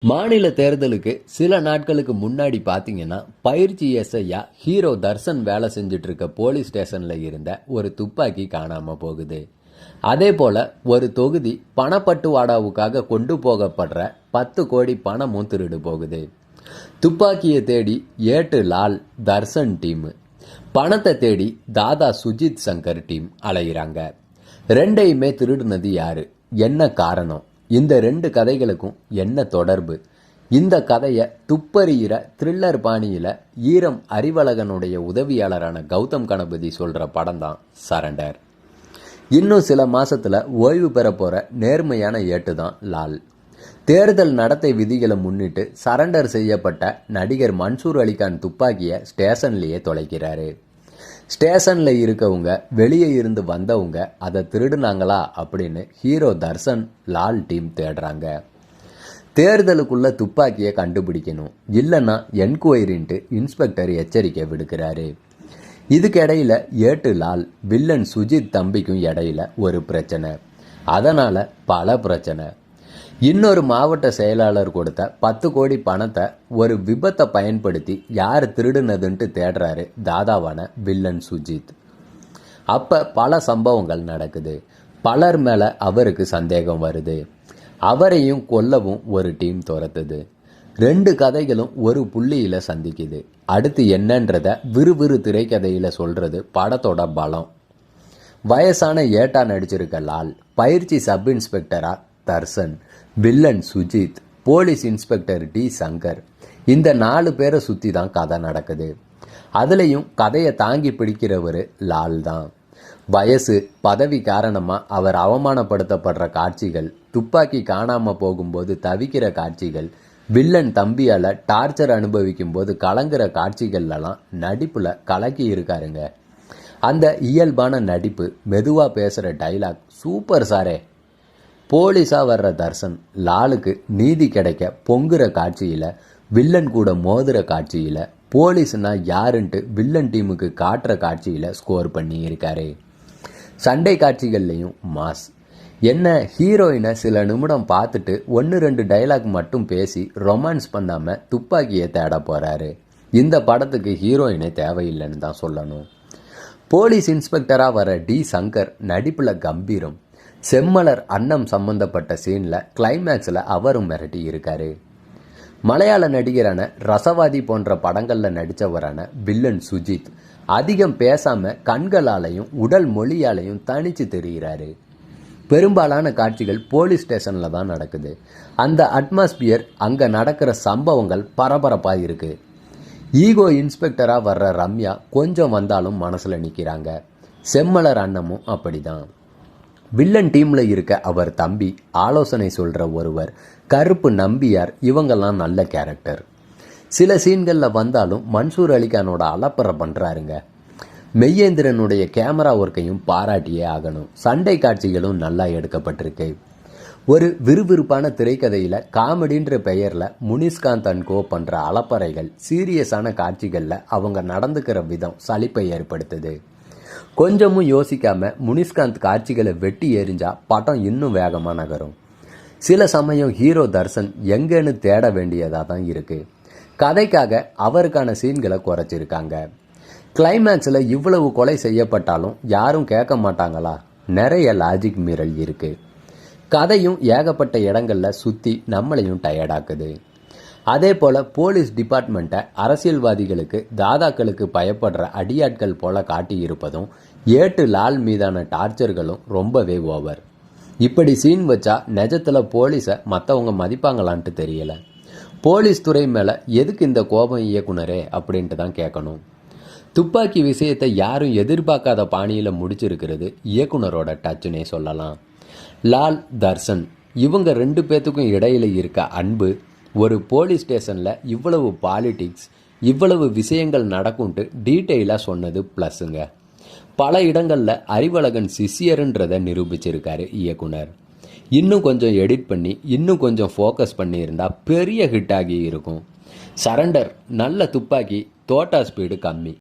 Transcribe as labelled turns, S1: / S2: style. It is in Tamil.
S1: மாநில தேர்தலுக்கு சில நாட்களுக்கு முன்னாடி பார்த்தீங்கன்னா பயிற்சி எஸ்ஐயா ஹீரோ தர்சன் வேலை செஞ்சுட்டு இருக்க போலீஸ் ஸ்டேஷன்ல இருந்த ஒரு துப்பாக்கி காணாம போகுது. அதே போல ஒரு தொகுதி பணப்பட்டுவாடாவுக்காக கொண்டு போகப்படுற 10 கோடி பணமும் திருடு போகுது. துப்பாக்கியை தேடி ஏட்டு லால் தர்சன் டீம், பணத்தை தேடி தாதா சுஜித் சங்கர் டீம் அலைகிறாங்க. ரெண்டையுமே திருடுனது யாரு, என்ன காரணம், இந்த 2 கதைகளுக்கும் என்ன தொடர்பு? இந்த கதையை துப்பறிகிற த்ரில்லர் பாணியில் ஈரம் அறிவழகனுடைய உதவியாளரான கௌதம் கணபதி சொல்கிற படம் தான் சரண்டர். இன்னும் சில மாசத்துல ஓய்வு பெற போகிற நேர்மையான ஏட்டு தான் லால். தேர்தல் நடத்தை விதிகளை முன்னிட்டு சரண்டர் செய்யப்பட்ட நடிகர் மன்சூர் அலிகான் துப்பாக்கியை ஸ்டேஷன்லேயே தொலைக்கிறாரு. ஸ்டேஷனில் இருக்கவங்க வெளியே இருந்து வந்தவங்க அதை திருடுனாங்களா அப்படின்னு ஹீரோ தர்சன் லால் டீம் தேடுறாங்க. தேர்தலுக்குள்ள துப்பாக்கியை கண்டுபிடிக்கணும், இல்லைன்னா என்கொயரின்ட்டு இன்ஸ்பெக்டர் எச்சரிக்கை விடுக்கிறாரு. இதுக்கிடையில் ஏட்டு லால் வில்லன் சுஜித் தம்பிக்கும் இடையில ஒரு பிரச்சனை, அதனால் பல பிரச்சனை. இன்னொரு மாவட்ட செயலாளர் கொடுத்த 10 கோடி பணத்தை ஒரு விபத்தை பயன்படுத்தி யார் திருடுனதுன்ட்டு தேடுறாரு தாதாவான வில்லன் சுஜித். அப்போ பல சம்பவங்கள் நடக்குது. பலர் மேலே அவருக்கு சந்தேகம் வருது. அவரையும் கொல்லவும் ஒரு டீம் துரத்துது. 2 கதைகளும் ஒரு புள்ளியில் சந்திக்குது. அடுத்து என்னன்றத விறுவிறு திரைக்கதையில் சொல்கிறது படத்தோட பலம். வயசான ஏட்டா நடிச்சிருக்க லால், பயிற்சி சப் இன்ஸ்பெக்டரா Darshan, villain Sujith, police inspector T Shankar, இந்த 4 பேரை சுற்றி தான் கதை நடக்குது. அதுலேயும் கதையை தாங்கி பிடிக்கிறவர் லால் தான். வயசு, பதவி காரணமாக அவர் அவமானப்படுத்தப்படுற காட்சிகள், துப்பாக்கி காணாமல் போகும்போது தவிக்கிற காட்சிகள், வில்லன் தம்பியால் டார்ச்சர் அனுபவிக்கும் போது கலங்குற காட்சிகள்லாம் நடிப்பில் கலக்கி இருக்காருங்க. அந்த இயல்பான நடிப்பு, மெதுவாக பேசுகிற டைலாக் சூப்பர் சாரே. போலீஸாக வர்ற தர்சன் லாலுக்கு நீதி கிடைக்க பொங்குற காட்சியில், வில்லன் கூட மோதுற காட்சியில், போலீஸ்னா யாருன்ட்டு வில்லன் டீமுக்கு காட்டுற காட்சியில் ஸ்கோர் பண்ணி இருக்காரு. சண்டை காட்சிகள்லையும் மாஸ். என்ன, ஹீரோயினை சில நிமிடம் பார்த்துட்டு 1-2 டைலாக் மட்டும் பேசி ரொமான்ஸ் பண்ணாமல் துப்பாக்கியை தேட போகிறாரு. இந்த படத்துக்கு ஹீரோயினே தேவையில்லைன்னு தான் சொல்லணும். போலீஸ் இன்ஸ்பெக்டராக வர டி சங்கர் நடிப்பில் கம்பீரம். செம்மலர் அன்னம் சம்பந்தப்பட்ட சீனில் கிளைமேக்ஸில் அவரும் மிரட்டி இருக்காரு. மலையாள நடிகரான ரசவாதி போன்ற படங்களில் நடித்தவரான வில்லன் சுஜித் அதிகம் பேசாமல் கண்களாலையும் உடல் மொழியாலையும் தனிச்சு தெரிகிறாரு. பெரும்பாலான காட்சிகள் போலீஸ் ஸ்டேஷனில் தான் நடக்குது. அந்த அட்மாஸ்பியர், அங்கே நடக்கிற சம்பவங்கள் பரபரப்பாக இருக்குது. ஈகோ இன்ஸ்பெக்டராக வர்ற ரம்யா கொஞ்சம் வந்தாலும் மனசில் நிற்கிறாங்க. செம்மலர் அன்னமும் அப்படிதான். வில்லன் டீமில் இருக்க அவர் தம்பி, ஆலோசனை சொல்கிற ஒருவர், கருப்பு நம்பியார், இவங்கெல்லாம் நல்ல கேரக்டர். சில சீன்களில் வந்தாலும் மன்சூர் அலிகானோட அலப்பறை பண்ணுறாருங்க. மெய்யேந்திரனுடைய கேமரா ஒர்க்கையும் பாராட்டியே ஆகணும். சண்டை காட்சிகளும் நல்லா எடுக்கப்பட்டிருக்கு. ஒரு விறுவிறுப்பான திரைக்கதையில் காமெடின்ற பெயரில் முனிஷ்காந்த் அண்ட் கோ பண்ணுற அலப்பறைகள், சீரியஸான காட்சிகளில் அவங்க நடந்துக்கிற விதம் சலிப்பை ஏற்படுத்துது. கொஞ்சமும் யோசிக்காமல் முனிஷ்காந்த் காட்சிகளை வெட்டி எறிஞ்சா படம் இன்னும் வேகமாக நகரும். சில சமயம் ஹீரோ தர்சன் எங்கேன்னு தேட வேண்டியதாக தான் இருக்குது. கதைக்காக அவருக்கான சீன்களை குறைச்சிருக்காங்க. கிளைமேக்ஸில் இவ்வளவு கொலை செய்யப்பட்டாலும் யாரும் கேட்க மாட்டாங்களா? நிறைய லாஜிக் மீறல் இருக்குது. கதையும் ஏகப்பட்ட இடங்களில் சுற்றி நம்மளையும் டயர்டாக்குது. அதே போல் போலீஸ் டிபார்ட்மெண்ட்டை அரசியல்வாதிகளுக்கு, தாதாக்களுக்கு பயப்படுற அடியாட்கள் போல காட்டியிருப்பதும், ஏட்டு லால் மீதான டார்ச்சர்களும் ரொம்பவே ஓவர். இப்படி சீன் வச்சா நிஜத்தில் போலீஸை மற்றவங்க மதிப்பாங்களான்ட்டு தெரியலை. போலீஸ் துறை மேலே எதுக்கு இந்த கோபம் இயக்குனரே அப்படின்ட்டு தான் கேட்கணும். துப்பாக்கி விஷயத்தை யாரும் எதிர்பார்க்காத பாணியில் முடிச்சிருக்கிறது இயக்குனரோட டச்சுனே சொல்லலாம். லால், தர்சன் இவங்க 2 பேர்த்துக்கும் இடையில இருக்க அன்பு, ஒரு போலீஸ் ஸ்டேஷனில் இவ்வளவு பாலிடிக்ஸ், இவ்வளவு விஷயங்கள் நடக்கும்ட்டு டீட்டெயிலாக சொன்னது ப்ளஸ்ஸுங்க. பல இடங்களில் அறிவழகன் சிஷியருன்றதை நிரூபிச்சிருக்காரு இயக்குனர். இன்னும் கொஞ்சம் எடிட் பண்ணி, இன்னும் கொஞ்சம் ஃபோக்கஸ் பண்ணியிருந்தால் பெரிய ஹிட் ஆகி இருக்கும். சரண்டர் நல்ல துப்பாக்கி, தோட்டா ஸ்பீடு கம்மி.